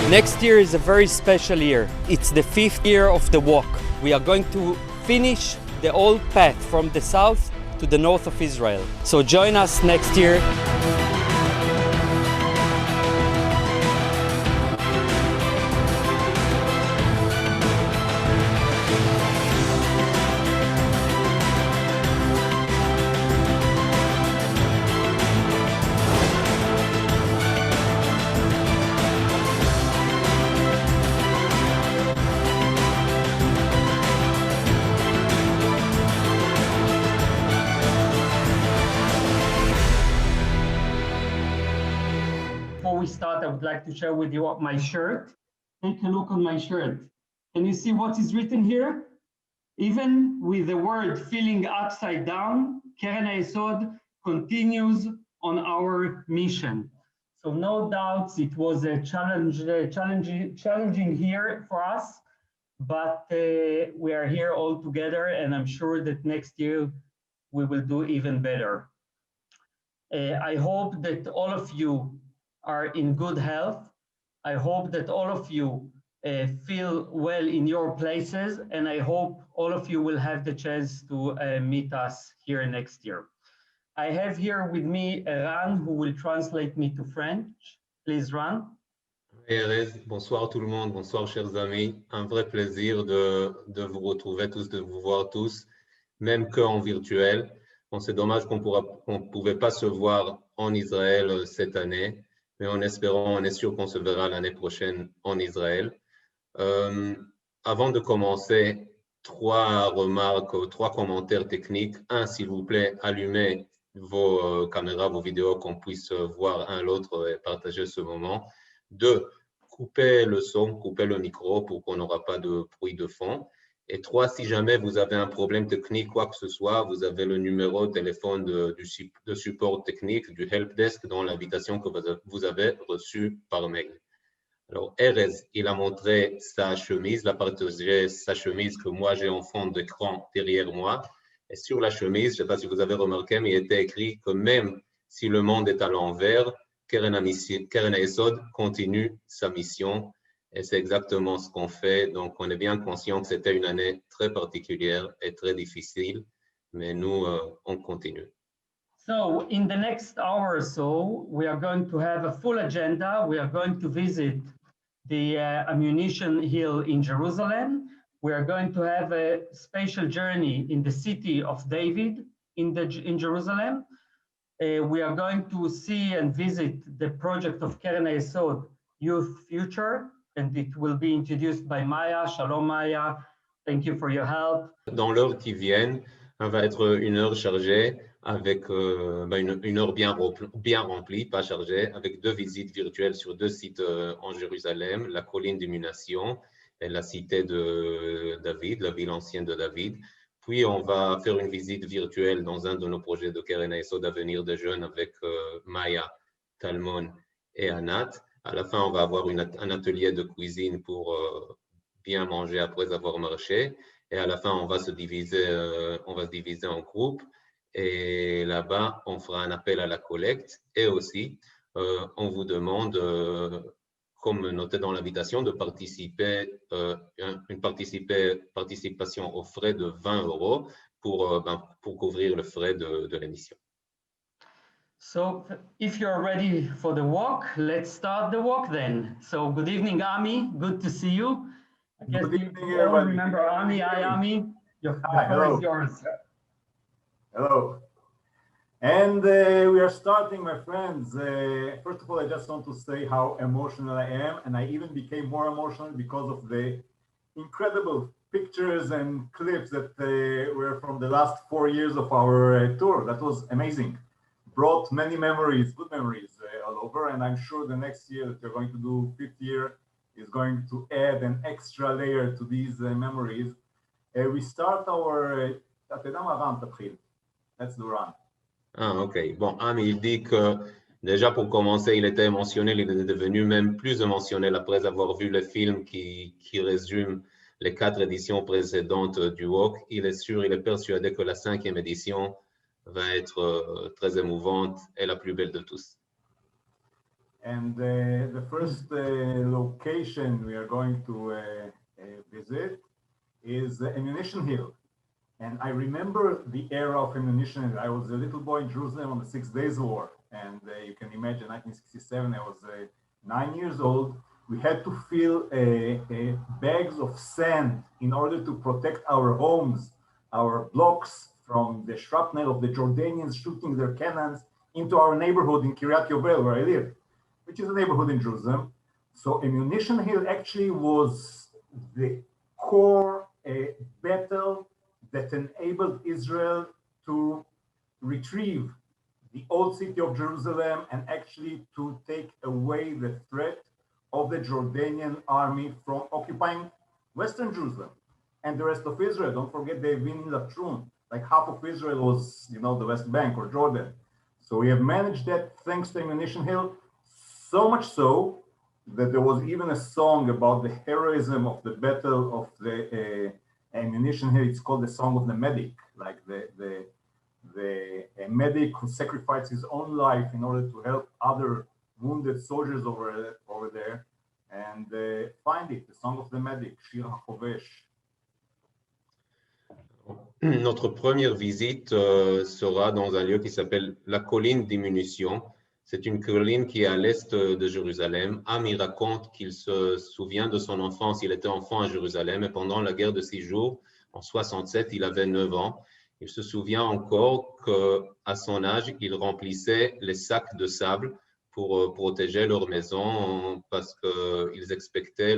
Next year is a very special year. It's the 5th year of the walk. We are going to finish the old path from the south to the north of Israel. So join us next year. Before we start, I would like to share with you my shirt. Take a look on my shirt. Can you see what is written here? Even with the word feeling upside down, Keren HaYesod continues on our mission. So no doubts it was a challenging year for us, but we are here all together, and I'm sure that next year we will do even better. I hope that all of you are in good health. I hope that all of you feel well in your places, and I hope all of you will have the chance to meet us here next year. I have here with me Ran, who will translate me to French. Please, Ran. Erez, bonsoir tout le monde, bonsoir chers amis. Un vrai plaisir de vous retrouver tous, de vous voir tous, même qu'en virtuel. Bon, c'est dommage qu'on ne pouvait pas se voir en Israël cette année, mais en espérant, on est sûr qu'on se verra l'année prochaine en Israël. Avant de commencer, 3 remarques, 3 commentaires techniques. 1, s'il vous plaît, allumez vos caméras, vos vidéos, qu'on puisse voir un l'autre et partager ce moment. 2, coupez le son, coupez le micro pour qu'on n'aura pas de bruit de fond. Et 3, si jamais vous avez un problème technique, quoi que ce soit, vous avez le numéro de téléphone de support technique, du helpdesk, dans l'invitation que vous avez reçue par mail. Alors, Erez, il a montré sa chemise, il a partagé sa chemise que moi j'ai en fond d'écran derrière moi. Et sur la chemise, je ne sais pas si vous avez remarqué, mais il était écrit que même si le monde est à l'envers, Keren HaYesod continue sa mission. Et c'est exactement ce qu'on fait. Donc, on est bien conscient que c'était une année très particulière et très difficile, mais nous, on continue. So, in the next hour or so, we are going to have a full agenda. We are going to visit the Ammunition Hill in Jerusalem. We are going to have a special journey in the city of David in Jerusalem. We are going to see and visit the project of Keren HaYesod Youth Future, and it will be introduced by Maya. Shalom, Maya. Thank you for your help. Dans l'heure qui viennent, va être une heure chargée avec une heure bien remplie, pas chargée, avec 2 visites virtuelles sur 2 sites en Jérusalem, la colline d'Immunation et la cité de David, la ville ancienne de David. Puis, on va faire une visite virtuelle dans un de nos projets de Keren HaYesod d'Avenir des Jeunes avec Maya, Talmon et Anat. À la fin, on va avoir un atelier de cuisine pour bien manger après avoir marché. Et à la fin, on va se diviser en groupes. Et là-bas, on fera un appel à la collecte. Et aussi, on vous demande, comme noté dans l'invitation, de participer, une participation aux frais de 20 € pour couvrir le frais de l'émission. So if you're ready for the walk, let's start the walk then. So good evening, Ami. Good to see you. I guess you all remember Ami. Hi, Ami. The floor is yours. Hello. And we are starting, my friends. First of all, I just want to say how emotional I am. And I even became more emotional because of the incredible pictures and clips that were from the last 4 years of our tour. That was amazing. Brought many memories, good memories all over. And I'm sure the next year that you're going to do, 5th year, is going to add an extra layer to these memories. We start our... Let's do run. Ah, ok. Bon, Ami, il dit que déjà pour commencer, il était émotionnel, il est devenu même plus émotionnel après avoir vu le film qui résume les 4 éditions précédentes du Walk. Il est sûr, il est persuadé que la 5e édition va être très émouvante et la plus belle de tous. And the first location we are going to visit is Ammunition Hill. And I remember the era of Ammunition Hill. I was a little boy in Jerusalem on the 6 Days War. And you can imagine 1967, I was 9 years old. We had to fill bags of sand in order to protect our homes, our blocks from the shrapnel of the Jordanians shooting their cannons into our neighborhood in Kiryat Yovel, where I live, which is a neighborhood in Jerusalem. So Ammunition Hill actually was the core battle that enabled Israel to retrieve the old city of Jerusalem and actually to take away the threat of the Jordanian army from occupying Western Jerusalem and the rest of Israel. Don't forget the Evin Latrun, like half of Israel was, the West Bank or Jordan. So we have managed that thanks to Ammunition Hill, so much so that there was even a song about the heroism of the battle of the Ammunition Hill. It's called the Song of the Medic, like the medic who sacrificed his own life in order to help other wounded soldiers over there. And find it, the Song of the Medic, Shir HaChovesh. Notre première visite sera dans un lieu qui s'appelle la colline d'Immunition. C'est une colline qui est à l'est de Jérusalem. Ami raconte qu'il se souvient de son enfance. Il était enfant à Jérusalem et pendant la guerre de 6 jours, en 67, il avait 9 ans. Il se souvient encore qu'à son âge, il remplissait les sacs de sable pour protéger leur maison parce qu'ils expectaient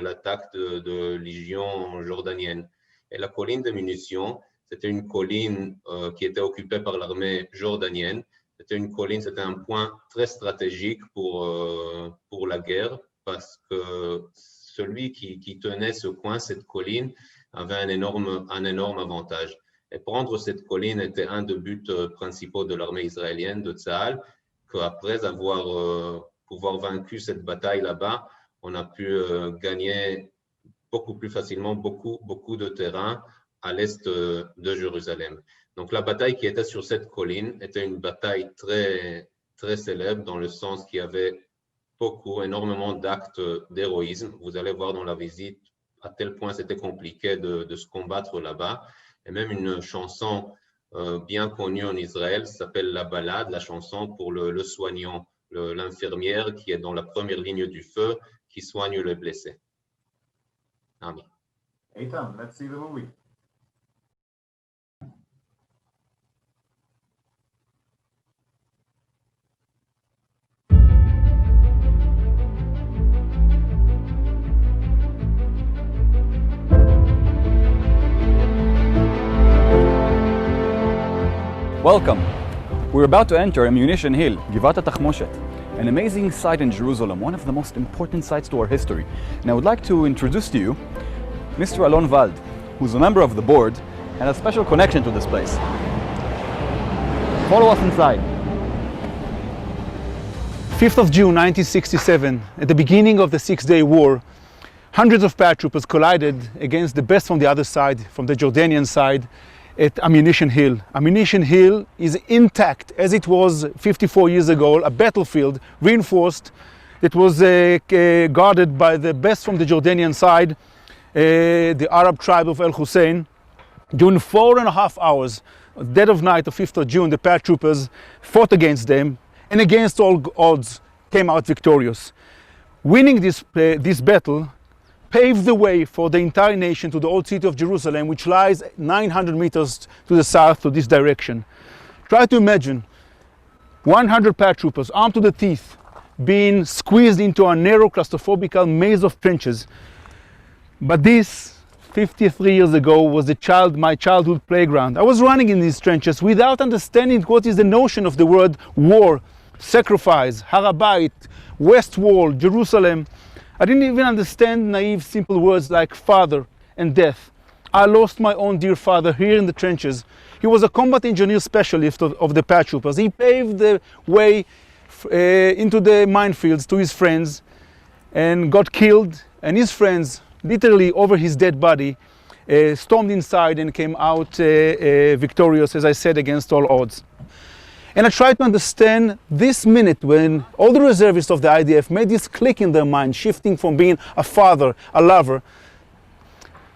l'attaque de légions jordaniennes. Et la colline de munitions, c'était une colline qui était occupée par l'armée jordanienne. C'était une colline, c'était un point très stratégique pour la guerre parce que celui qui tenait ce coin, cette colline, avait un énorme avantage. Et prendre cette colline était un des buts principaux de l'armée israélienne, de Tzahal, qu'après pouvoir vaincu cette bataille là-bas, on a pu gagner beaucoup plus facilement beaucoup de terrain à l'est de Jérusalem. Donc la bataille qui était sur cette colline était une bataille très, très célèbre dans le sens qu'il y avait énormément d'actes d'héroïsme. Vous allez voir dans la visite à tel point c'était compliqué de se combattre là-bas. Et même une chanson bien connue en Israël s'appelle La Balade, la chanson pour le soignant l'infirmière qui est dans la première ligne du feu, qui soigne les blessés. Amen. Eitan, let's see the movie. Welcome. We're about to enter Ammunition Hill, Givat HaTachmoshet, an amazing site in Jerusalem, one of the most important sites to our history. And I would like to introduce to you Mr. Alon Wald, who's a member of the board and a special connection to this place. Follow us inside. 5th of June 1967, at the beginning of the Six-Day War, hundreds of paratroopers collided against the best from the other side, from the Jordanian side, at Ammunition Hill. Ammunition Hill is intact as it was 54 years ago, a battlefield reinforced that was guarded by the best from the Jordanian side, the Arab tribe of El Hussein. During 4.5 hours, dead of night of 5th of June, the paratroopers fought against them and against all odds came out victorious. Winning this battle paved the way for the entire nation to the old city of Jerusalem, which lies 900 meters to the south to this direction. Try to imagine 100 paratroopers armed to the teeth being squeezed into a narrow claustrophobic maze of trenches. But this 53 years ago was my childhood playground. I was running in these trenches without understanding what is the notion of the word war, sacrifice, Har HaBayit, West Wall, Jerusalem. I didn't even understand naive, simple words like father and death. I lost my own dear father here in the trenches. He was a combat engineer specialist of the paratroopers. He paved the way into the minefields to his friends and got killed, and his friends, literally over his dead body, stormed inside and came out victorious, as I said, against all odds. And I tried to understand this minute when all the reservists of the IDF made this click in their mind, shifting from being a father, a lover,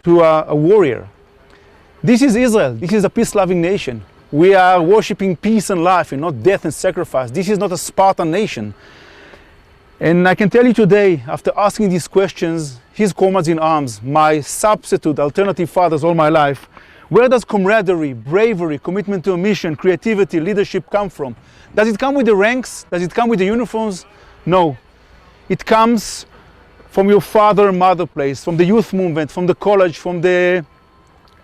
to a warrior. This is Israel. This is a peace-loving nation. We are worshipping peace and life and not death and sacrifice. This is not a Spartan nation. And I can tell you today, after asking these questions, his comrades in arms, my substitute alternative fathers all my life, where does camaraderie, bravery, commitment to a mission, creativity, leadership come from? Does it come with the ranks? Does it come with the uniforms? No. It comes from your father and mother place, from the youth movement, from the college, from the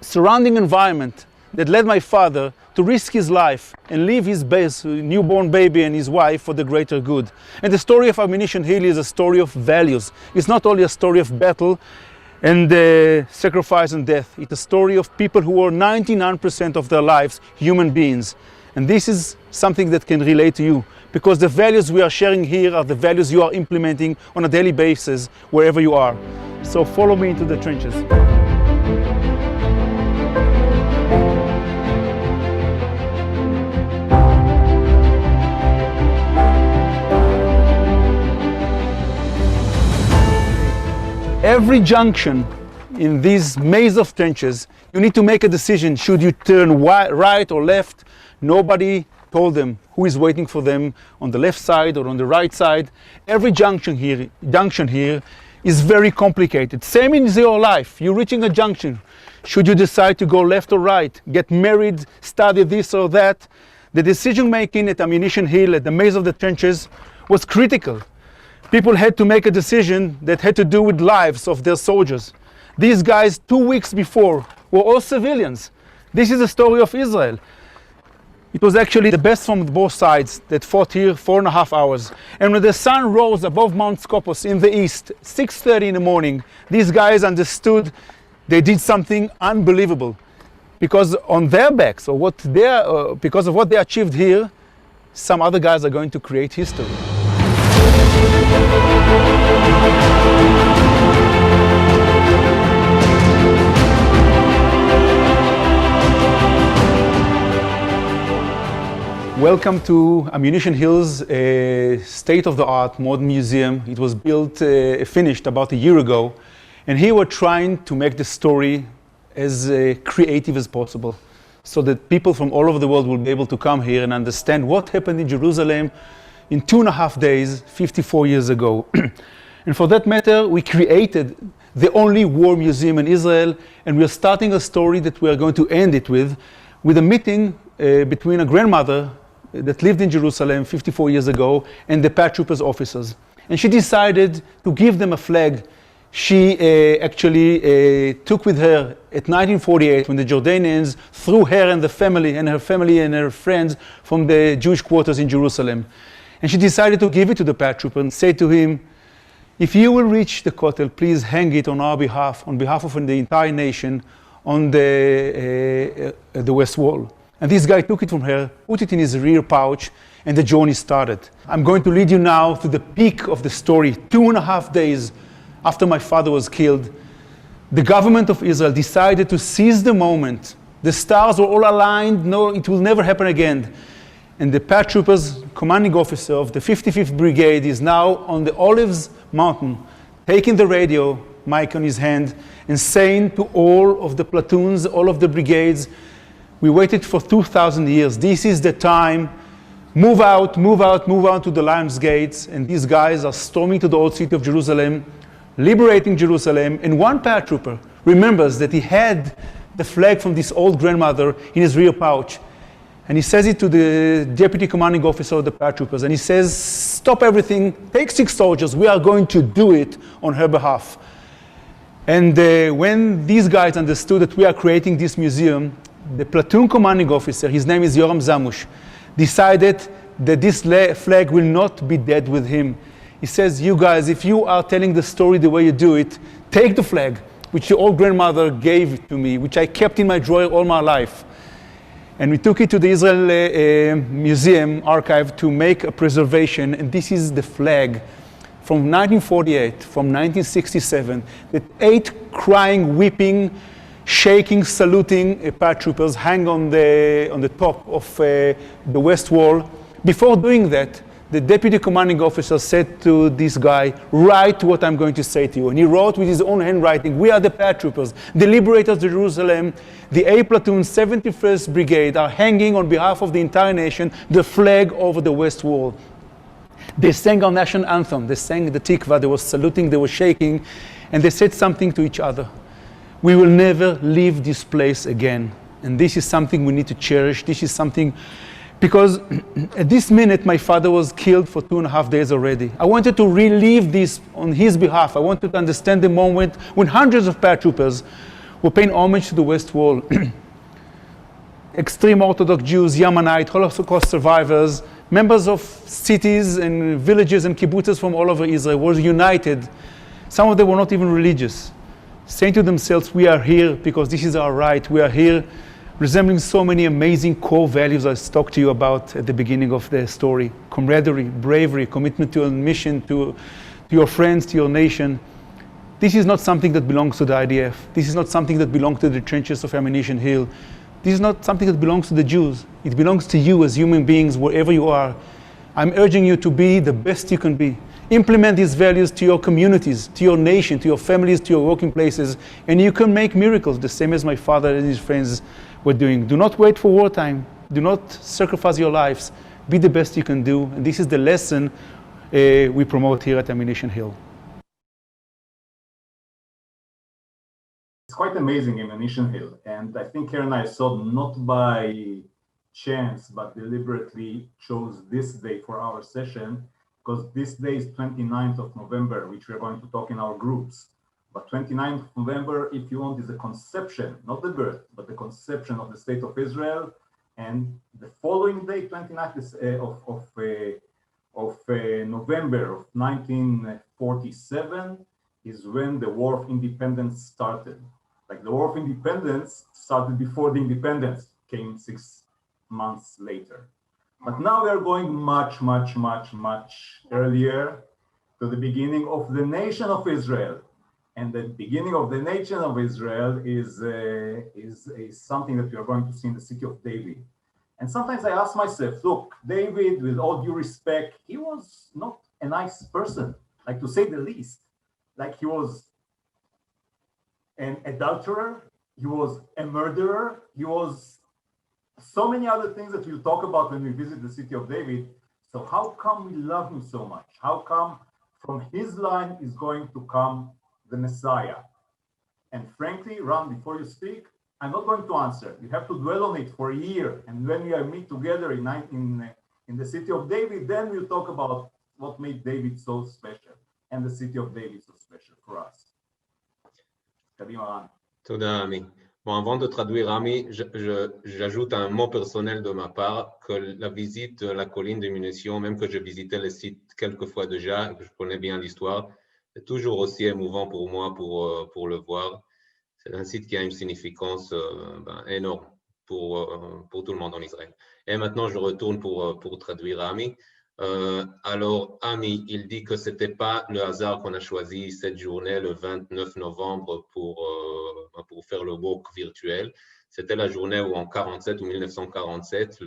surrounding environment that led my father to risk his life and leave his newborn baby and his wife for the greater good. And the story of Ammunition Hill is a story of values. It's not only a story of battle and sacrifice and death. It's a story of people who are 99% of their lives human beings. And this is something that can relate to you, because the values we are sharing here are the values you are implementing on a daily basis wherever you are. So follow me into the trenches. Every junction in this maze of trenches, you need to make a decision. Should you turn right or left? Nobody told them who is waiting for them on the left side or on the right side. Every junction here is very complicated. Same in your life. You're reaching a junction. Should you decide to go left or right, get married, study this or that? The decision making at Ammunition Hill, at the maze of the trenches, was critical. People had to make a decision that had to do with lives of their soldiers. These guys, 2 weeks before, were all civilians. This is the story of Israel. It was actually the best from both sides that fought here 4.5 hours. And when the sun rose above Mount Scopus in the east, 6:30 in the morning, these guys understood they did something unbelievable. Because on their backs, or because of what they achieved here, some other guys are going to create history. Welcome to Ammunition Hill's state-of-the-art modern museum. It was finished about a year ago, and here we're trying to make the story as creative as possible, so that people from all over the world will be able to come here and understand what happened in Jerusalem in 2.5 days, 54 years ago. And for that matter, we created the only war museum in Israel, and we are starting a story that we are going to end it with a meeting between a grandmother that lived in Jerusalem 54 years ago and the paratroopers officers. And she decided to give them a flag she actually took with her at 1948 when the Jordanians threw her and her family and her friends from the Jewish quarters in Jerusalem. And she decided to give it to the paratrooper and say to him, if you will reach the Kotel, please hang it on our behalf, on behalf of the entire nation, on the West Wall. And this guy took it from her, put it in his rear pouch, and the journey started. I'm going to lead you now to the peak of the story. 2.5 days after my father was killed, the government of Israel decided to seize the moment. The stars were all aligned. No, it will never happen again. And the paratroopers commanding officer of the 55th Brigade is now on the Olives Mountain, taking the radio mic on his hand and saying to all of the platoons, all of the brigades, we waited for 2,000 years. This is the time. Move out, move out, move out to the Lion's Gates. And these guys are storming to the old city of Jerusalem, liberating Jerusalem. And one paratrooper remembers that he had the flag from this old grandmother in his rear pouch. And he says it to the deputy commanding officer of the paratroopers. And he says, stop everything, take 6 soldiers. We are going to do it on her behalf. And when these guys understood that we are creating this museum, the platoon commanding officer, his name is Yoram Zamush, decided that this flag will not be dead with him. He says, you guys, if you are telling the story the way you do it, take the flag, which your old grandmother gave to me, which I kept in my drawer all my life. And we took it to the Israel Museum archive to make a preservation. And this is the flag from 1948, from 1967, that 8 crying, weeping, shaking, saluting paratroopers hang on the top of the West Wall. Before doing that, the deputy commanding officer said to this guy, write what I'm going to say to you. And he wrote with his own handwriting, we are the paratroopers, the liberators of Jerusalem, the A Platoon, 71st Brigade are hanging on behalf of the entire nation the flag over the West Wall. They sang our national anthem, they sang the Tikva, they were saluting, they were shaking, and they said something to each other. We will never leave this place again. And this is something we need to cherish. This is something, because at this minute, my father was killed for 2.5 days already. I wanted to relive this on his behalf. I wanted to understand the moment when hundreds of paratroopers were paying homage to the West Wall. Extreme Orthodox Jews, Yemenite, Holocaust survivors, members of cities and villages and kibbutzes from all over Israel were united. Some of them were not even religious, saying to themselves, we are here because this is our right. We are here resembling so many amazing core values I talked to you about at the beginning of the story. Camaraderie, bravery, commitment to a mission, to your friends, to your nation. This is not something that belongs to the IDF. This is not something that belongs to the trenches of Ammunition Hill. This is not something that belongs to the Jews. It belongs to you as human beings, wherever you are. I'm urging you to be the best you can be. Implement these values to your communities, to your nation, to your families, to your working places, and you can make miracles, the same as my father and his friends were doing. Do not wait for wartime. Do not sacrifice your lives. Be the best you can do. And this is the lesson we promote here at Ammunition Hill. It's quite amazing, Ammunition Hill. And I think Karen and I saw not by chance, but deliberately chose this day for our session, because this day is 29th of November, which we're going to talk in our groups. But 29th of November, if you want, is the conception, not the birth, but the conception of the State of Israel. And the following day, 29th of November of 1947, is when the War of Independence started. Like the War of Independence started before the independence came 6 months later. But now we are going much, much, much, much earlier to the beginning of the nation of Israel. And the beginning of the nation of Israel is something that we are going to see in the city of David. And sometimes I ask myself, look, David, with all due respect, he was not a nice person, like to say the least. Like he was an adulterer, he was a murderer, he was so many other things that we'll talk about when we visit the city of David. So how come we love him so much? How come from his line is going to come the Messiah? And frankly, Ron, before you speak, I'm not going to answer. You have to dwell on it for a year. And when we meet together in the city of David, then we'll talk about what made David so special and the city of David so special for us. קדימה, רן. תודה, עמי. Bon, avant de traduire Ami, j'ajoute un mot personnel de ma part que la visite de la colline des munitions, même que je visitais le site quelques fois déjà, que je connais bien l'histoire, c'est toujours aussi émouvant pour moi pour le voir. C'est un site qui a une significance énorme pour tout le monde en Israël. Et maintenant, je retourne pour traduire Ami. Alors, Ami, il dit que ce n'était pas le hasard qu'on a choisi cette journée, le 29 novembre, pour faire le walk virtuel. C'était la journée où en 1947,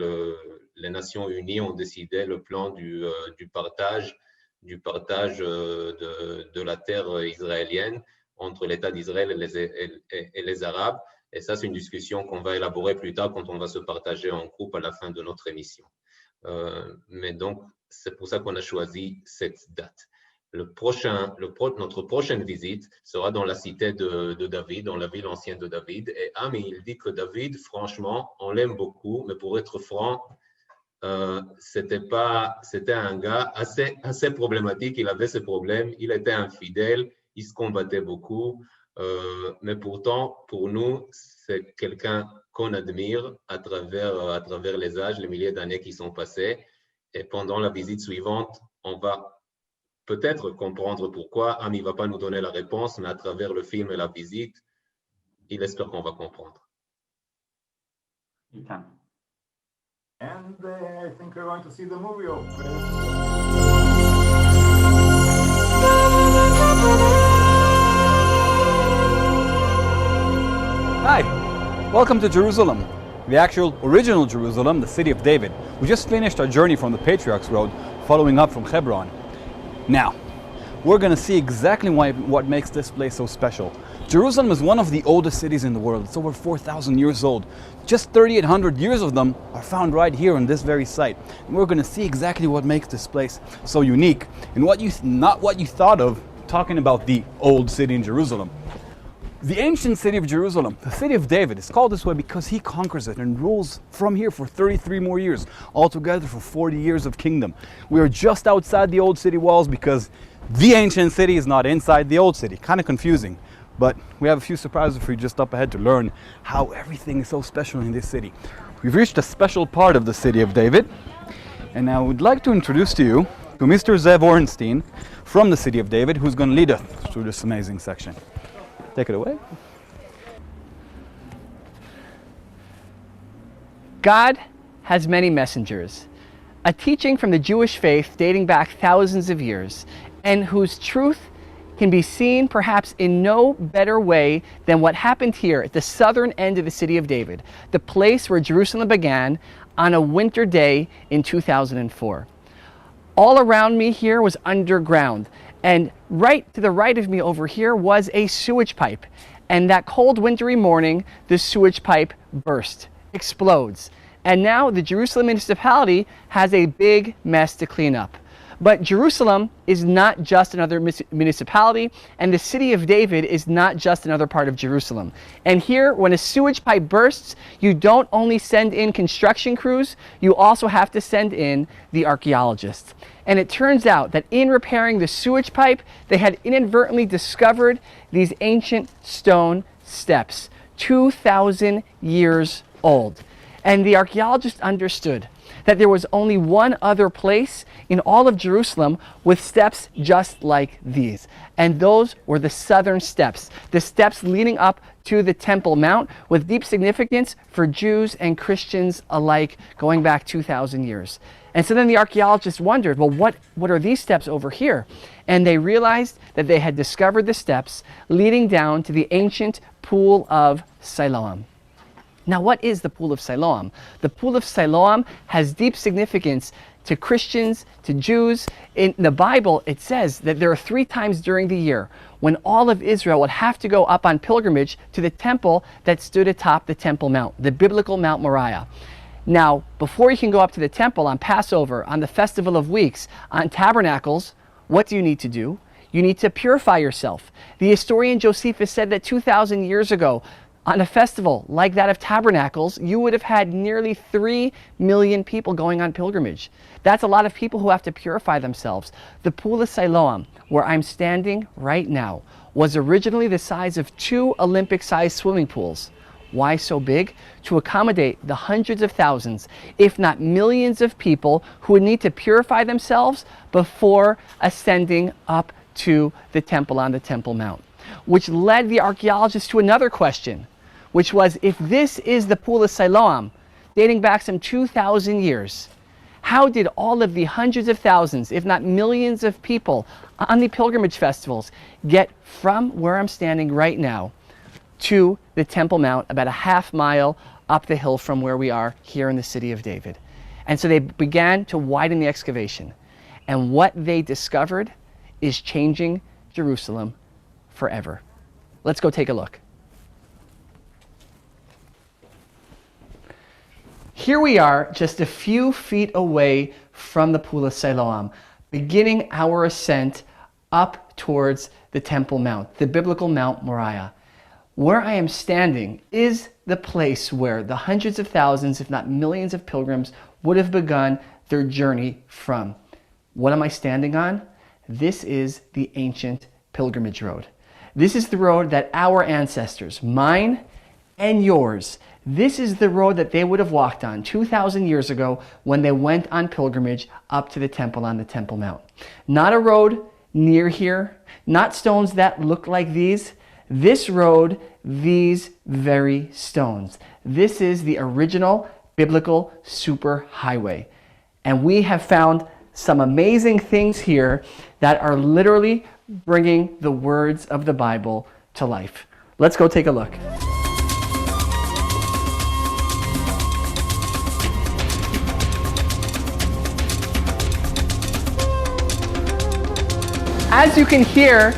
les Nations Unies ont décidé le plan du partage de la terre israélienne entre l'État d'Israël et les Arabes. Et ça, c'est une discussion qu'on va élaborer plus tard quand on va se partager en groupe à la fin de notre émission. Mais donc, c'est pour ça qu'on a choisi cette date. Notre prochaine visite sera dans la cité de David, dans la ville ancienne de David. Et Ami, il dit que David, franchement, on l'aime beaucoup, mais pour être franc, c'était un gars assez problématique. Il avait ses problèmes, il était infidèle, il se combattait beaucoup. Mais pourtant, pour nous, c'est quelqu'un qu'on admire à travers les âges, les milliers d'années qui sont passées. Et pendant la visite suivante, on va peut-être comprendre pourquoi. Ami ne va pas nous donner la réponse, mais à travers le film et la visite, il espère qu'on va comprendre. And I think we're going to see the movie of... Hi, welcome to Jerusalem, the actual original Jerusalem, the city of David. We just finished our journey from the Patriarch's Road, following up from Hebron. Now, we're going to see exactly what makes this place so special. Jerusalem is one of the oldest cities in the world. It's over 4,000 years old. Just 3,800 years of them are found right here on this very site. And we're going to see exactly what makes this place so unique, and not what you thought of talking about the old city in Jerusalem. The ancient city of Jerusalem, the city of David, is called this way because he conquers it and rules from here for 33 more years, altogether for 40 years of kingdom. We are just outside the old city walls because the ancient city is not inside the old city. Kind of confusing, but we have a few surprises for you just up ahead to learn how everything is so special in this city. We've reached a special part of the city of David, and I would like to introduce to you to Mr. Zev Orenstein from the city of David, who's going to lead us through this amazing section. Take it away. God has many messengers, a teaching from the Jewish faith dating back thousands of years, and whose truth can be seen perhaps in no better way than what happened here at the southern end of the city of David, the place where Jerusalem began on a winter day in 2004. All around me here was underground, and right to the right of me over here was a sewage pipe. And that cold wintry morning, the sewage pipe burst, explodes. And now the Jerusalem municipality has a big mess to clean up. But Jerusalem is not just another municipality, and the city of David is not just another part of Jerusalem. And here, when a sewage pipe bursts, you don't only send in construction crews, you also have to send in the archaeologists. And it turns out that in repairing the sewage pipe, they had inadvertently discovered these ancient stone steps, 2,000 years old. And the archaeologists understood that there was only one other place in all of Jerusalem with steps just like these. And those were the southern steps, the steps leading up to the Temple Mount, with deep significance for Jews and Christians alike, going back 2,000 years. And so then the archaeologists wondered, well, what are these steps over here? And they realized that they had discovered the steps leading down to the ancient Pool of Siloam. Now, what is the Pool of Siloam? The Pool of Siloam has deep significance to Christians, to Jews. In the Bible, it says that there are 3 times during the year when all of Israel would have to go up on pilgrimage to the temple that stood atop the Temple Mount, the biblical Mount Moriah. Now, before you can go up to the temple on Passover, on the Festival of Weeks, on Tabernacles, what do you need to do? You need to purify yourself. The historian Josephus said that 2,000 years ago, on a festival like that of Tabernacles, you would have had nearly 3 million people going on pilgrimage. That's a lot of people who have to purify themselves. The Pool of Siloam, where I'm standing right now, was originally the size of 2 Olympic-sized swimming pools. Why so big? To accommodate the hundreds of thousands, if not millions of people who would need to purify themselves before ascending up to the temple on the Temple Mount. Which led the archaeologists to another question, which was, if this is the Pool of Siloam, dating back some 2,000 years, how did all of the hundreds of thousands, if not millions of people on the pilgrimage festivals get from where I'm standing right now to the Temple Mount, about a half mile up the hill from where we are here in the city of David? And so they began to widen the excavation. And what they discovered is changing Jerusalem forever. Let's go take a look. Here we are, just a few feet away from the Pool of Siloam, beginning our ascent up towards the Temple Mount, the biblical Mount Moriah. Where I am standing is the place where the hundreds of thousands, if not millions of pilgrims would have begun their journey from. What am I standing on? This is the ancient pilgrimage road. This is the road that our ancestors, mine and yours, this is the road that they would have walked on 2,000 years ago when they went on pilgrimage up to the temple on the Temple Mount. Not a road near here, not stones that look like these. This road, these very stones. This is the original biblical superhighway. And we have found some amazing things here that are literally bringing the words of the Bible to life. Let's go take a look. As you can hear,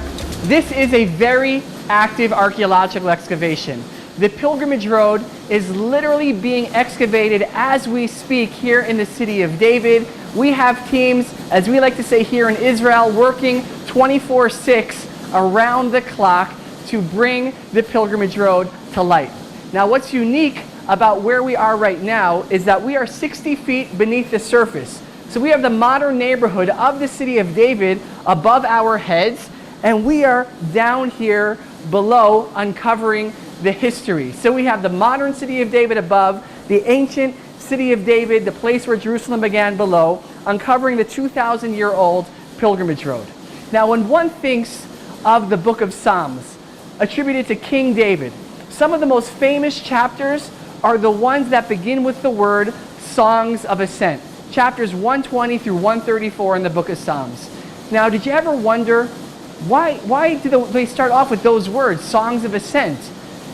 this is a very active archaeological excavation. The pilgrimage road is literally being excavated as we speak here in the city of David. We have teams, as we like to say here in Israel, working 24/6 around the clock to bring the pilgrimage road to light. Now, what's unique about where we are right now is that we are 60 feet beneath the surface. So we have the modern neighborhood of the city of David above our heads, and we are down here below uncovering the history. So we have the modern city of David above, the ancient city of David, the place where Jerusalem began below, uncovering the 2,000-year-old pilgrimage road. Now, when one thinks of the book of Psalms, attributed to King David, some of the most famous chapters are the ones that begin with the word Songs of Ascent. Chapters 120 through 134 in the book of Psalms. Now, did you ever wonder why do they start off with those words, Songs of Ascent?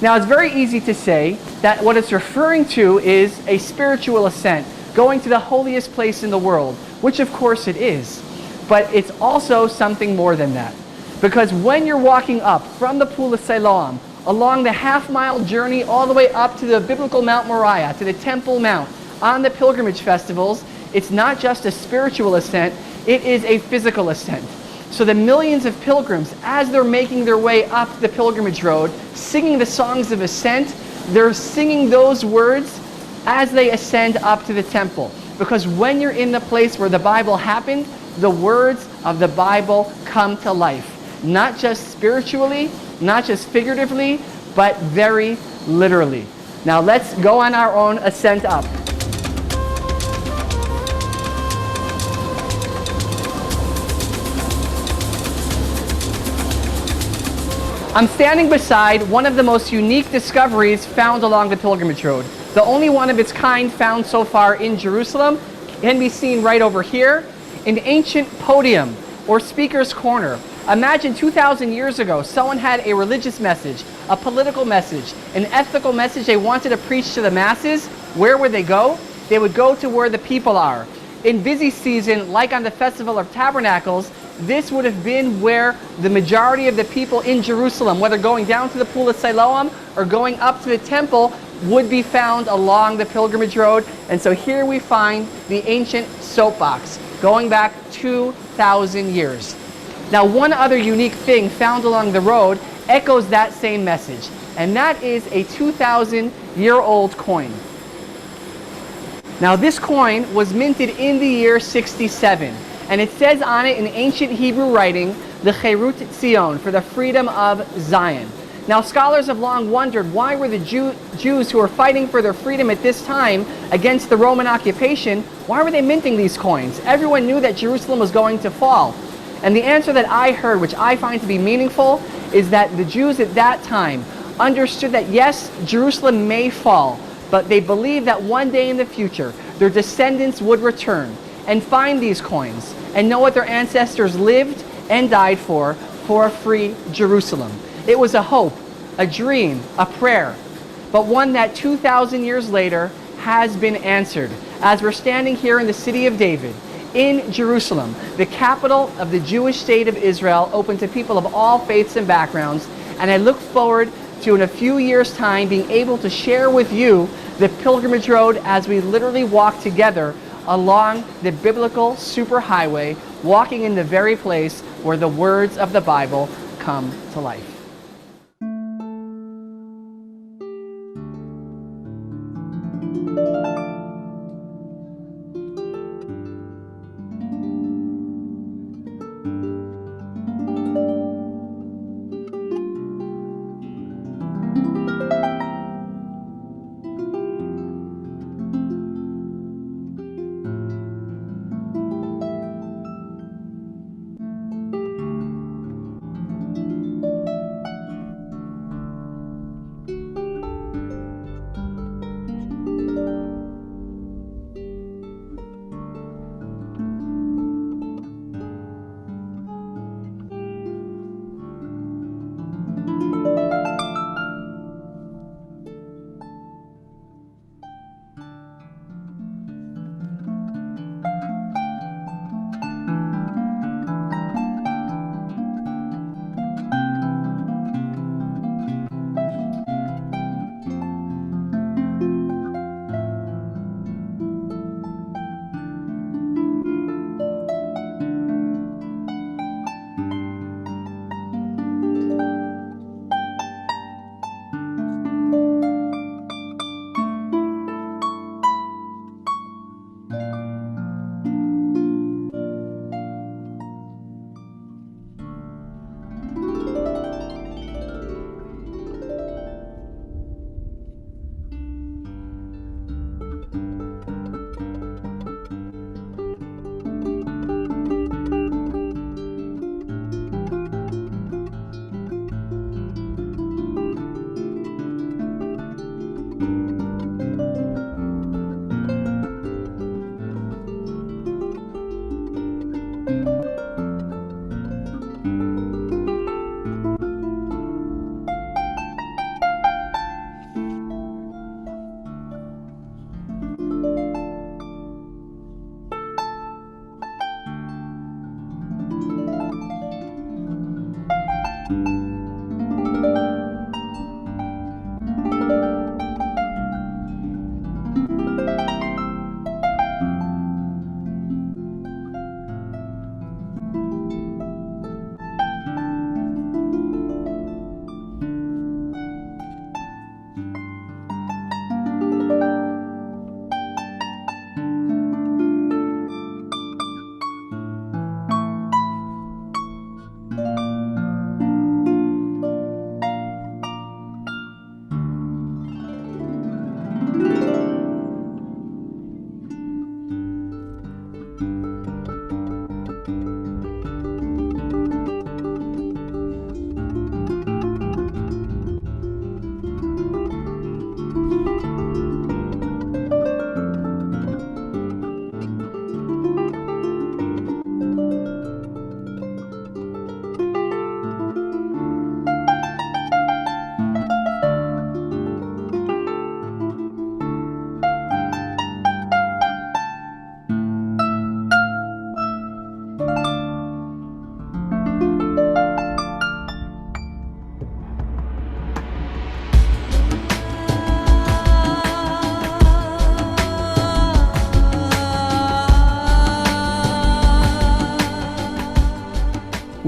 Now, it's very easy to say that what it's referring to is a spiritual ascent, going to the holiest place in the world, which of course it is. But it's also something more than that. Because when you're walking up from the Pool of Siloam, along the half-mile journey all the way up to the biblical Mount Moriah, to the Temple Mount, on the pilgrimage festivals, it's not just a spiritual ascent, it is a physical ascent. So the millions of pilgrims, as they're making their way up the pilgrimage road, singing the songs of ascent, they're singing those words as they ascend up to the temple. Because when you're in the place where the Bible happened, the words of the Bible come to life. Not just spiritually, not just figuratively, but very literally. Now let's go on our own ascent up. I'm standing beside one of the most unique discoveries found along the pilgrimage road. The only one of its kind found so far in Jerusalem can be seen right over here, an ancient podium or speaker's corner. Imagine 2,000 years ago, someone had a religious message, a political message, an ethical message they wanted to preach to the masses. Where would they go? They would go to where the people are. In busy season, like on the Festival of Tabernacles, this would have been where the majority of the people in Jerusalem, whether going down to the Pool of Siloam or going up to the temple, would be found along the pilgrimage road. And so here we find the ancient soapbox going back 2,000 years. Now, one other unique thing found along the road echoes that same message, and that is a 2,000-year-old coin. Now, this coin was minted in the year 67, and it says on it in ancient Hebrew writing, the Cherut Zion, for the freedom of Zion. Now, scholars have long wondered, why were the Jews who were fighting for their freedom at this time against the Roman occupation, why were they minting these coins? Everyone knew that Jerusalem was going to fall. And the answer that I heard, which I find to be meaningful, is that the Jews at that time understood that yes, Jerusalem may fall, but they believed that one day in the future, their descendants would return and find these coins and know what their ancestors lived and died for a free Jerusalem. It was a hope, a dream, a prayer, but one that 2,000 years later has been answered as we're standing here in the city of David, in Jerusalem, the capital of the Jewish state of Israel, open to people of all faiths and backgrounds. And I look forward to, in a few years' time, being able to share with you the pilgrimage road as we literally walk together along the biblical superhighway, walking in the very place where the words of the Bible come to life.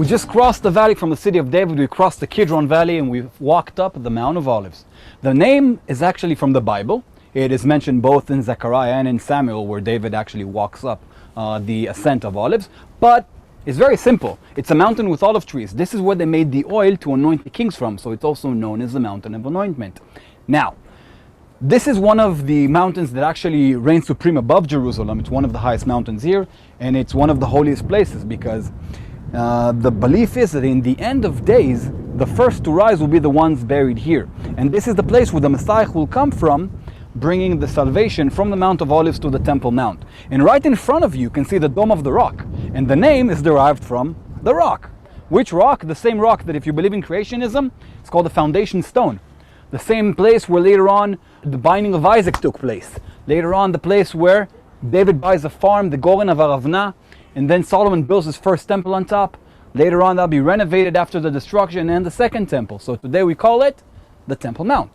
We just crossed the valley from the city of David. We crossed the Kidron Valley and we've walked up the Mount of Olives. The name is actually from the Bible. It is mentioned both in Zechariah and in Samuel, where David actually walks up the ascent of olives. But it's very simple. It's a mountain with olive trees. This is where they made the oil to anoint the kings from, so it's also known as the Mountain of Anointment. Now, this is one of the mountains that actually reigns supreme above Jerusalem. It's one of the highest mountains here, and it's one of the holiest places because the belief is that in the end of days, the first to rise will be the ones buried here. And this is the place where the Messiah will come from, bringing the salvation from the Mount of Olives to the Temple Mount. And right in front of you can see the Dome of the Rock. And the name is derived from the rock. Which rock? The same rock that, if you believe in creationism, it's called the foundation stone. The same place where later on the binding of Isaac took place. Later on, the place where David buys a farm, the Goren of Aravna, and then Solomon builds his first temple on top. Later on, that'll be renovated after the destruction and the second temple. So today we call it the Temple Mount.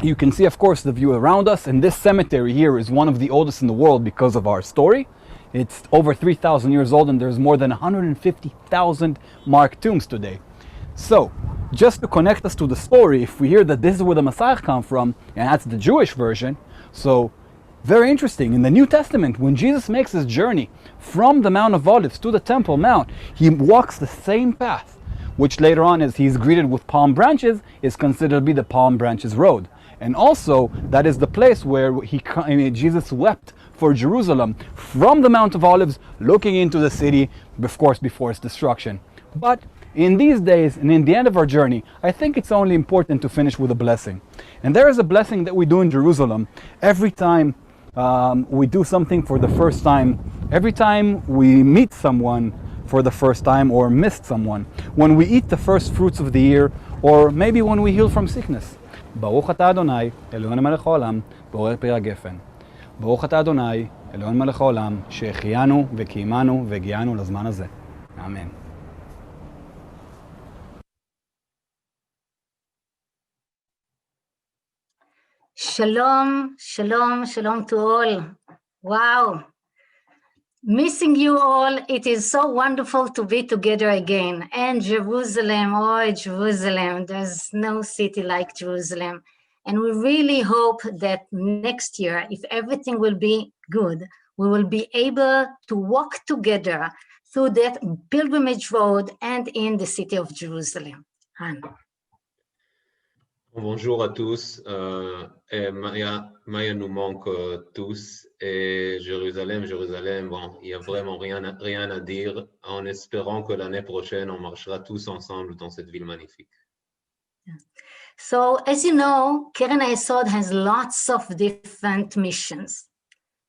You can see, of course, the view around us, and this cemetery here is one of the oldest in the world because of our story. It's over 3,000 years old, and there's more than 150,000 marked tombs today. So, just to connect us to the story, if we hear that this is where the Messiah come from, and that's the Jewish version, so very interesting. In the New Testament, when Jesus makes his journey from the Mount of Olives to the Temple Mount, he walks the same path, which later on, as he's greeted with palm branches, is considered to be the Palm Branches Road. And also, that is the place where Jesus wept for Jerusalem from the Mount of Olives, looking into the city, of course, before its destruction. But in these days, and in the end of our journey, I think it's only important to finish with a blessing. And there is a blessing that we do in Jerusalem every time we do something for the first time, every time we meet someone for the first time or missed someone, when we eat the first fruits of the year, or maybe when we heal from sickness. ברוך אתה אדוני, אלוהינו מלך העולם, בורא פרי הגפן. ברוך אתה אדוני, אלוהינו מלך העולם, שהחיינו וקיימנו והגיענו לזמן הזה. אמן. Shalom, shalom, shalom to all. Wow. Missing you all. It is so wonderful to be together again. And Jerusalem, oh, Jerusalem, there's no city like Jerusalem. And we really hope that next year, if everything will be good, we will be able to walk together through that pilgrimage road and in the city of Jerusalem. Bonjour à tous. Maya nous manque tous. Et Jérusalem, bon, il n'y a vraiment rien à dire, en espérant que l'année prochaine, on marchera tous ensemble dans cette ville magnifique. So, as you know, Keren HaYesod has lots of different missions.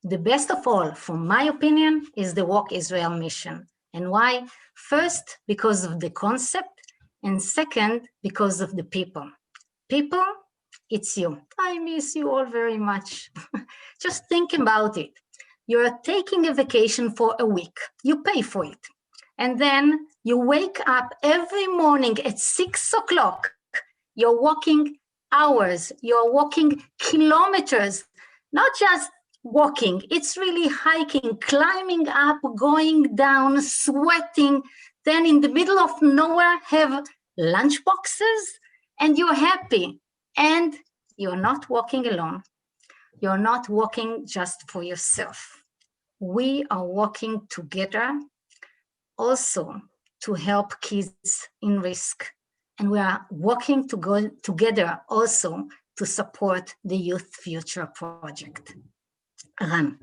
The best of all, from my opinion, is the Walk Israel mission. And why? First, because of the concept, and second, because of the people. People, it's you. I miss you all very much. Just think about it. You're taking a vacation for a week. You pay for it. And then you wake up every morning at 6 o'clock. You're walking hours. You're walking kilometers. Not just walking. It's really hiking, climbing up, going down, sweating. Then in the middle of nowhere, have lunch boxes. And you're happy, and you're not walking alone. You're not walking just for yourself. We are walking together also to help kids in risk. And we are working to go together also to support the Youth Future Project. Ran.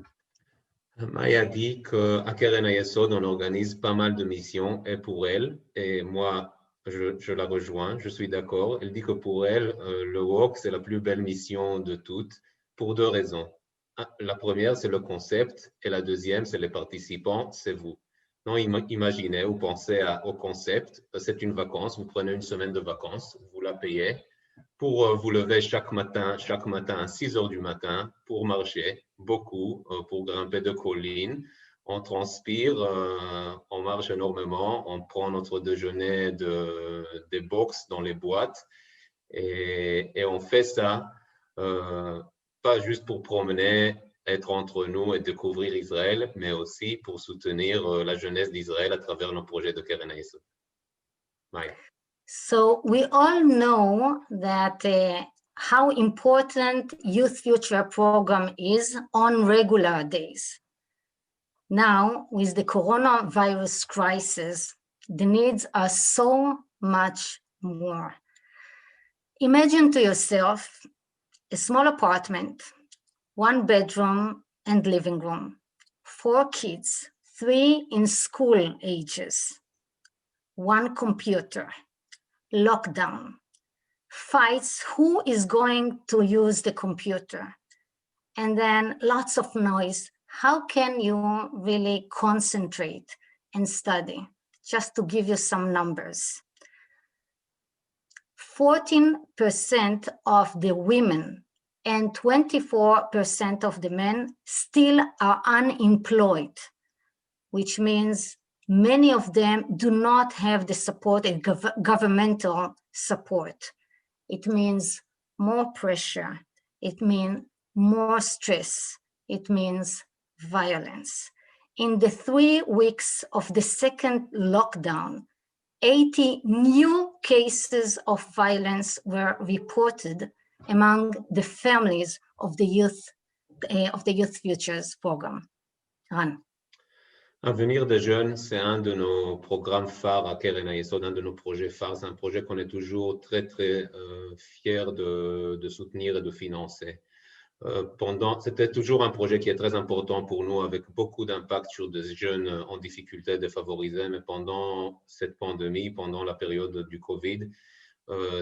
Maya dit qu'à Keren HaYesod, on organise pas mal de missions, et pour elle, et moi, je la rejoins, je suis d'accord. Elle dit que pour elle, le walk, c'est la plus belle mission de toutes, pour deux raisons. La première, c'est le concept, et la deuxième, c'est les participants, c'est vous. Non, imaginez ou pensez au concept, c'est une vacance, vous prenez une semaine de vacances, vous la payez, pour vous lever chaque matin à 6 heures du matin, pour marcher beaucoup, pour grimper de collines. On transpire, on marche énormément, on prend notre déjeuner des box dans les boîtes et on fait ça pas juste pour promener, être entre nous et découvrir Israël, mais aussi pour soutenir la jeunesse d'Israël à travers nos projets de Keren HaYesod. Ouais. So we all know that how important Youth Future program is on regular days. Now, with the coronavirus crisis, the needs are so much more. Imagine to yourself a small apartment, 1 bedroom and living room, 4 kids, 3 in school ages, 1 computer, lockdown, fights who is going to use the computer, and then lots of noise. How can you really concentrate and study? Just to give you some numbers. 14% of the women and 24% of the men still are unemployed, which means many of them do not have the support and governmental support. It means more pressure. It means more stress. It means violence. In the 3 weeks of the second lockdown, 80 new cases of violence were reported among the families of the Youth Futures program. Ran. Avenir des jeunes, c'est un de nos programmes phares à Keren HaYesod, un de nos projets phares. C'est un projet qu'on est toujours très fiers de soutenir et de financer. C'était toujours un projet qui est très important pour nous, avec beaucoup d'impact sur des jeunes en difficulté, défavorisés, mais pendant cette pandémie, pendant la période du Covid,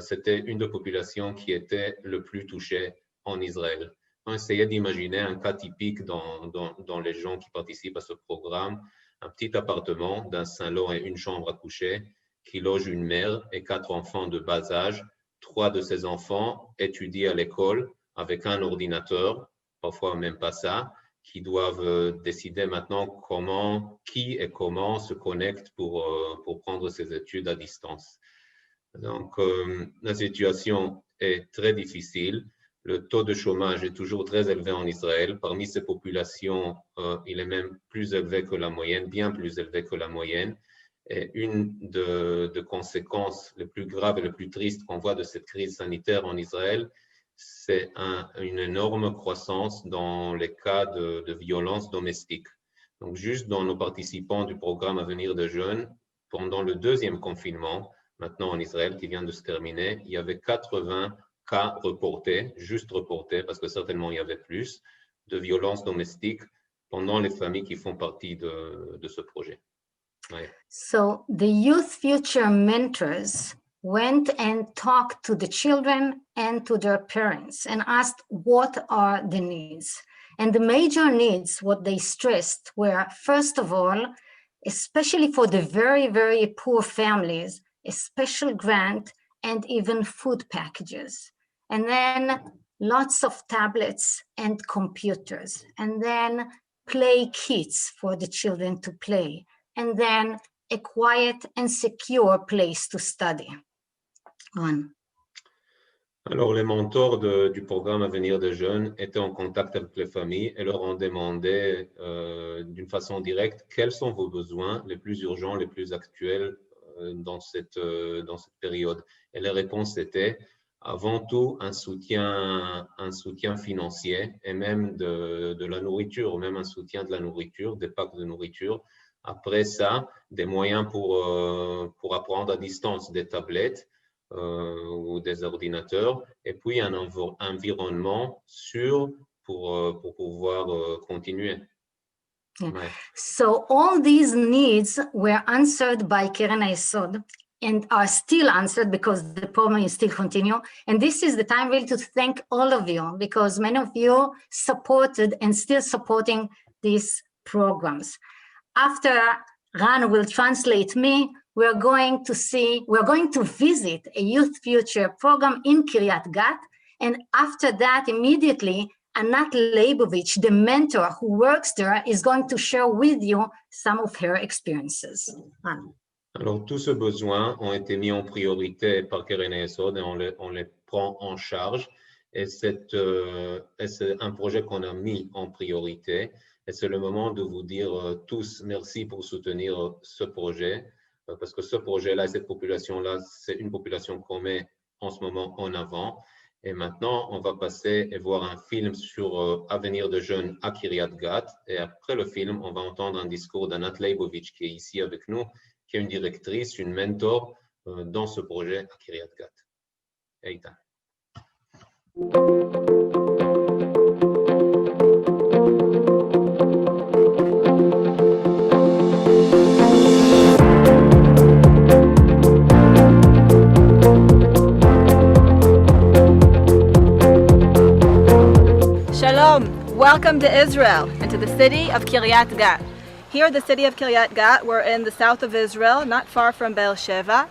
c'était une des populations qui était le plus touchée en Israël. On essayait d'imaginer un cas typique dans les gens qui participent à ce programme, un petit appartement d'un salon et une chambre à coucher qui loge une mère et 4 enfants de bas âge. 3 de ces enfants étudient à l'école avec un ordinateur, parfois même pas ça, qui doivent décider maintenant qui et comment se connecte pour prendre ces études à distance. Donc, la situation est très difficile. Le taux de chômage est toujours très élevé en Israël. Parmi ces populations, il est même plus élevé que la moyenne, bien plus élevé que la moyenne. Et une des conséquences les plus graves et les plus tristes qu'on voit de cette crise sanitaire en Israël, c'est une énorme croissance dans les cas de violence domestique. Donc, juste dans nos participants du programme Avenir des jeunes, pendant le 2e confinement, maintenant en Israël, qui vient de se terminer, il y avait 80 cas reportés, juste reportés, parce que certainement il y avait plus, de violences domestiques pendant les familles qui font partie de ce projet. Ouais. So the Youth Future mentors went and talked to the children and to their parents and asked what are the needs. And the major needs, what they stressed were, first of all, especially for the very, very poor families, a special grant and even food packages. And then lots of tablets and computers, and then play kits for the children to play, and then a quiet and secure place to study. Alors, les mentors du programme Avenir des jeunes étaient en contact avec les familles et leur ont demandé d'une façon directe quels sont vos besoins les plus urgents, les plus actuels dans cette période. Et les réponses étaient avant tout un soutien financier et même de la nourriture, même un soutien de la nourriture, des packs de nourriture. Après ça, des moyens pour apprendre à distance, des tablettes ou des ordinateurs, et puis un environnement sûr pour pouvoir continuer. Yeah. Ouais. So all these needs were answered by Keren HaYesod and are still answered because the program is still continue. And this is the time really to thank all of you, because many of you supported and still supporting these programs. After Ran will translate me, we're going to visit a Youth Future program in Kiryat Gat. And after that, immediately, Anat Leibovich, the mentor who works there, is going to share with you some of her experiences. Ran. Alors, tous ces besoins ont été mis en priorité par Keren HaYesod et on les prend en charge. Et c'est un projet qu'on a mis en priorité. Et c'est le moment de vous dire tous merci pour soutenir ce projet. parce que ce projet-là et cette population-là, c'est une population qu'on met en ce moment en avant. Et maintenant, on va passer et voir un film sur Avenir de jeunes à Kiryat Gat. Et après le film, on va entendre un discours d'Anat Leibovitch, qui est ici avec nous, qui est une directrice, une mentor dans ce projet à Kiryat Gat. Eitan. Welcome to Israel and to the city of Kiryat Gat. Here, the city of Kiryat Gat, we're in the south of Israel, not far from Beersheba.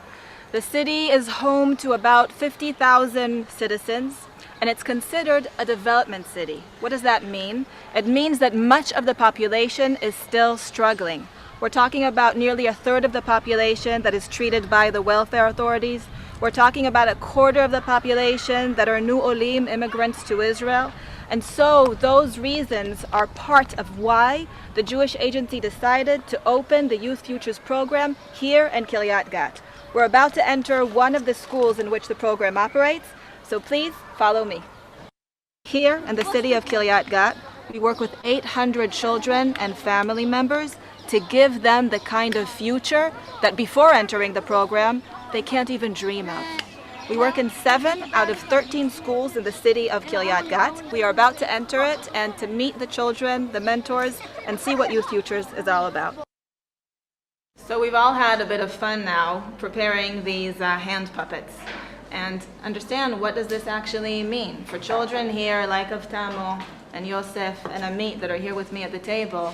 The city is home to about 50,000 citizens, and it's considered a development city. What does that mean? It means that much of the population is still struggling. We're talking about nearly a third of the population that is treated by the welfare authorities. We're talking about a quarter of the population that are new olim, immigrants to Israel. And so those reasons are part of why the Jewish Agency decided to open the Youth Futures program here in Kiryat Gat. We're about to enter one of the schools in which the program operates, so please follow me. Here in the city of Kiryat Gat, we work with 800 children and family members to give them the kind of future that before entering the program, they can't even dream of. We work in 7 out of 13 schools in the city of Kiryat Gat. We are about to enter it and to meet the children, the mentors, and see what Youth Futures is all about. So we've all had a bit of fun now preparing these hand puppets and understand what does this actually mean. For children here like Avtamo and Yosef and Amit that are here with me at the table,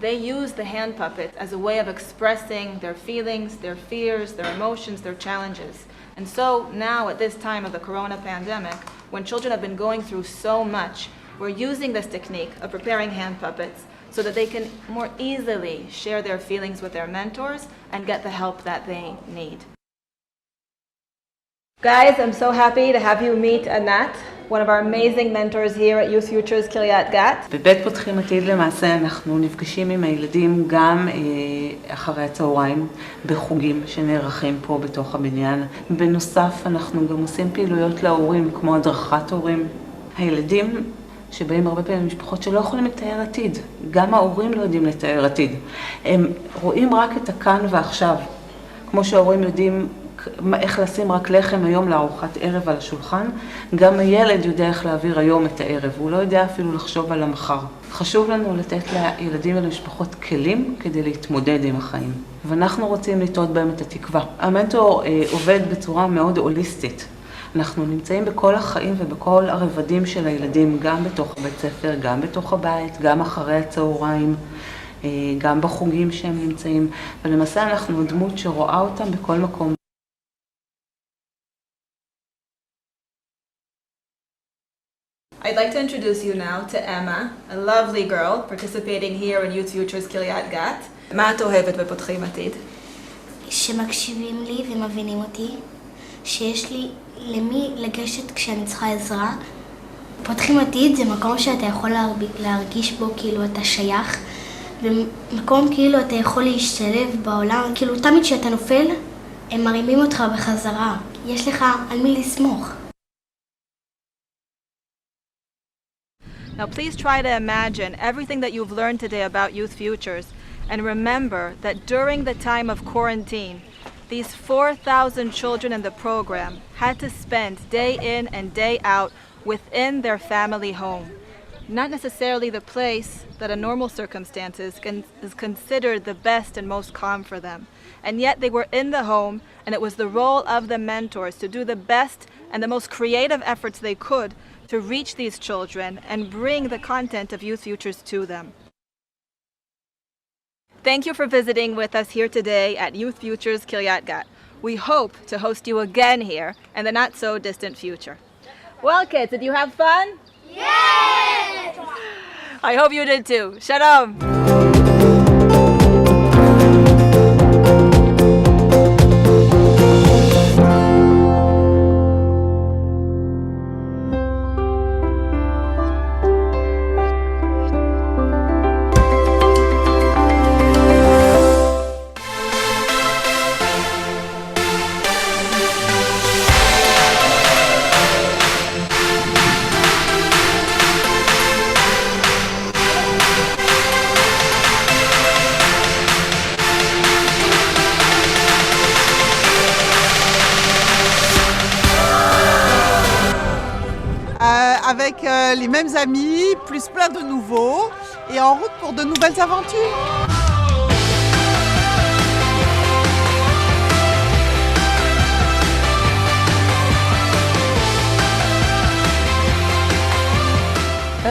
they use the hand puppet as a way of expressing their feelings, their fears, their emotions, their challenges. And so now at this time of the corona pandemic, when children have been going through so much, we're using this technique of preparing hand puppets so that they can more easily share their feelings with their mentors and get the help that they need. Guys, I'm so happy to have you meet Anat, one of our amazing mentors here at Youth Futures Kiryat Gat. בבית פותחים עתיד למעשה אנחנו נפגשים עם הילדים גם אחרי הצהריים בחוגים שנערכים פה בתוך הבניין. בנוסף אנחנו גם עושים פעילויות להורים כמו הדרכת הורים. הילדים שבאים הרבה פעמים משפחות שלא יכולים לתאר עתיד, גם ההורים לא יודעים לתאר עתיד. הם רואים רק את הכאן ועכשיו. כמו שההורים יודעים איך לשים רק לחם היום לארוחת ערב על השולחן, גם הילד יודע איך להעביר היום את הערב, הוא לא יודע אפילו לחשוב על המחר. חשוב לנו לתת לילדים ולמשפחות כלים כדי להתמודד עם החיים. ואנחנו רוצים לטעות בהם את התקווה. המנטור עובד בצורה מאוד הוליסטית. אנחנו נמצאים בכל החיים ובכל הרבדים של הילדים, גם בתוך בית ספר, גם בתוך הבית, גם אחרי הצהריים, גם בחוגים שהם נמצאים. ולמעשה אנחנו דמות שרואה אותם בכל מקום. I'd like to introduce you now to Emma, a lovely girl participating here in Youth Futures Kiryat Gat. מה את אוהבת בפותחים עתיד? שמקשיבים לי ומבינים אותי, שיש לי למי לגשת כשאני צריכה עזרה. פותחים עתיד זה מקום שאתה יכול להרגיש בו כאילו אתה שייך, ומקום כאילו אתה יכול להשתלב בעולם, כאילו תמיד שאתה נופל, הם מרימים אותך בחזרה. יש לך על מי לסמוך. Now please try to imagine everything that you've learned today about Youth Futures and remember that during the time of quarantine, these 4,000 children in the program had to spend day in and day out within their family home. Not necessarily the place that in normal circumstances is considered the best and most calm for them. And yet they were in the home, and it was the role of the mentors to do the best and the most creative efforts they could to reach these children and bring the content of Youth Futures to them. Thank you for visiting with us here today at Youth Futures Kiryat Gat. We hope to host you again here in the not so distant future. Well, kids, did you have fun? Yes! I hope you did too. Shalom! avec les mêmes amis, plus plein de nouveaux, et en route pour de nouvelles aventures.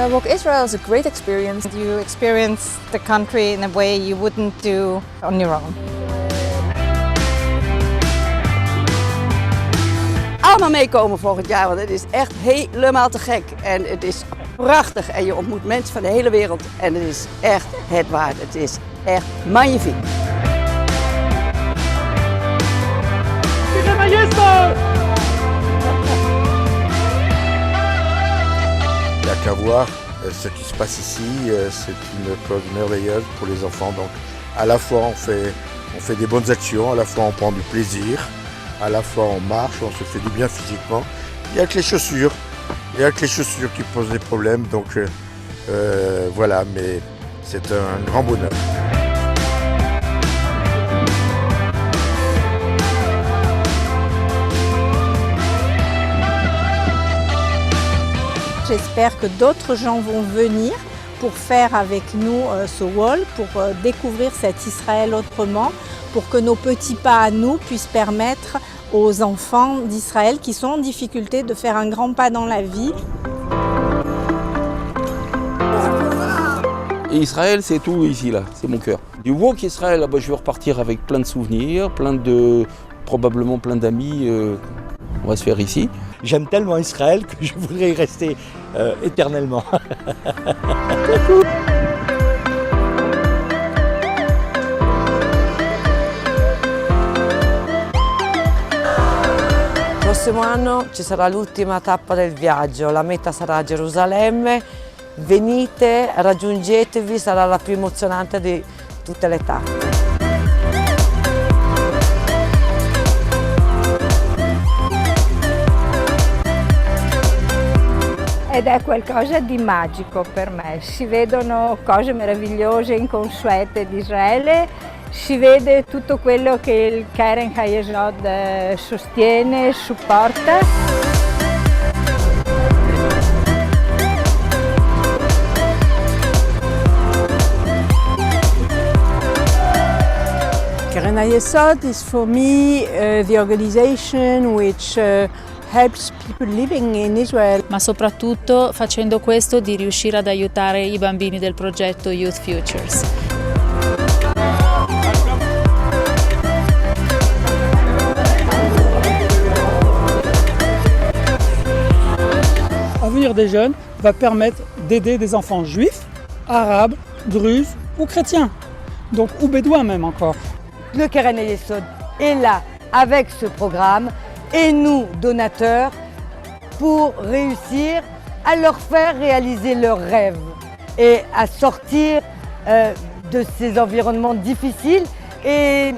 Walk Israel is a great experience. You experience the country in a way you wouldn't do on your own. Allemaal meekomen volgend jaar, want het is echt helemaal te gek. En het is prachtig en je ontmoet mensen van de hele wereld. En het is echt het waard. Het is echt magnifiek. Il n'y a qu'à voir ce qui se passe ici, c'est une chose merveilleuse pour les enfants. Donc à la fois on fait des bonnes actions, à la fois on prend du plaisir, à la fois on marche, on se fait du bien physiquement. Il n'y a que les chaussures, qui posent des problèmes. Donc voilà, mais c'est un grand bonheur. J'espère que d'autres gens vont venir pour faire avec nous ce wall, pour découvrir cet Israël autrement, pour que nos petits pas à nous puissent permettre aux enfants d'Israël qui sont en difficulté de faire un grand pas dans la vie. Et Israël, c'est tout ici, là, c'est mon cœur. Du Walk Israël, je vais repartir avec plein de souvenirs, probablement plein d'amis. On va se faire ici. J'aime tellement Israël que je voudrais y rester éternellement. Prossimo anno ci sarà l'ultima tappa del viaggio, la meta sarà Gerusalemme. Venite, raggiungetevi, sarà la più emozionante di tutte le tappe. Ed è qualcosa di magico per me. Si vedono cose meravigliose, inconsuete di Israele, si vede tutto quello che il Keren Hayesod sostiene, supporta. Keren Hayesod is for me the organization which helps people living in Israel. Ma soprattutto facendo questo di riuscire ad aiutare i bambini del progetto Youth Futures. Avenir des jeunes va permettre d'aider des enfants juifs, arabes, druzes ou chrétiens, donc ou bédouins même encore. Le Keren Hayesod est là avec ce programme et nous, donateurs, pour réussir à leur faire réaliser leurs rêves et à sortir de ces environnements difficiles et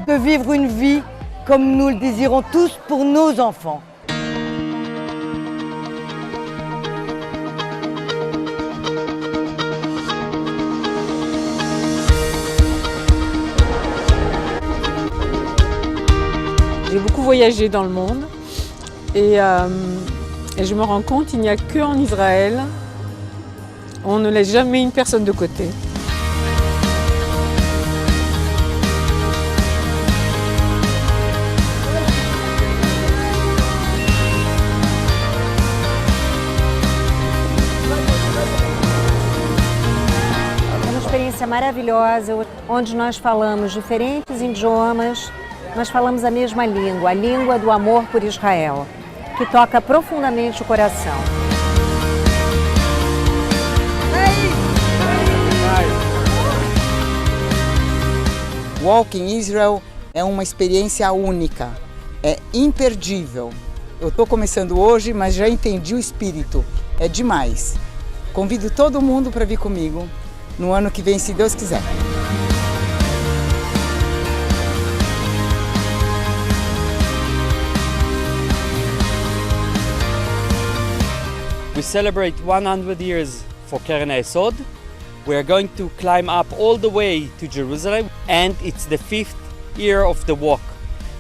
de vivre une vie comme nous le désirons tous pour nos enfants. J'ai beaucoup voyagé dans le monde et je me rends compte qu'il n'y a qu'en Israël, on ne laisse jamais une personne de côté. É uma experiência maravilhosa, onde nós falamos diferentes idiomas. Nós falamos a mesma língua, a língua do amor por Israel, que toca profundamente o coração. Walk in Israel é uma experiência única, é imperdível. Eu estou começando hoje, mas já entendi o espírito, é demais. Convido todo mundo para vir comigo no ano que vem, se Deus quiser. We celebrate 100 years for Keren Hayesod. We are going to climb up all the way to Jerusalem, and it's the 5th year of the walk.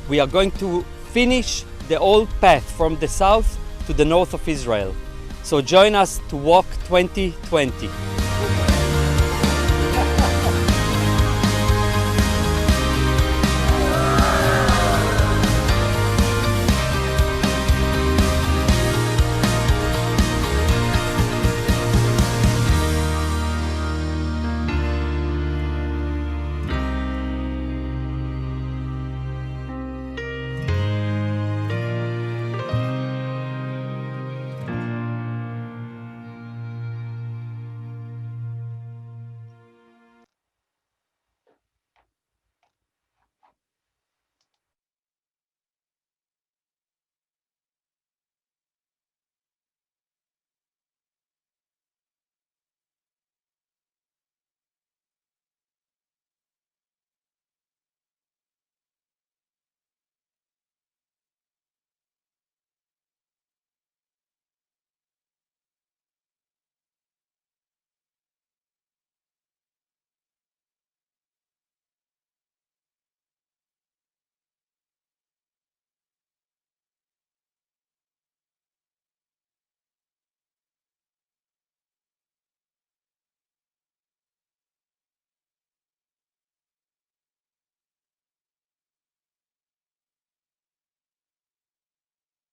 We are going to finish the old path from the south to the north of Israel. So join us to Walk 2020.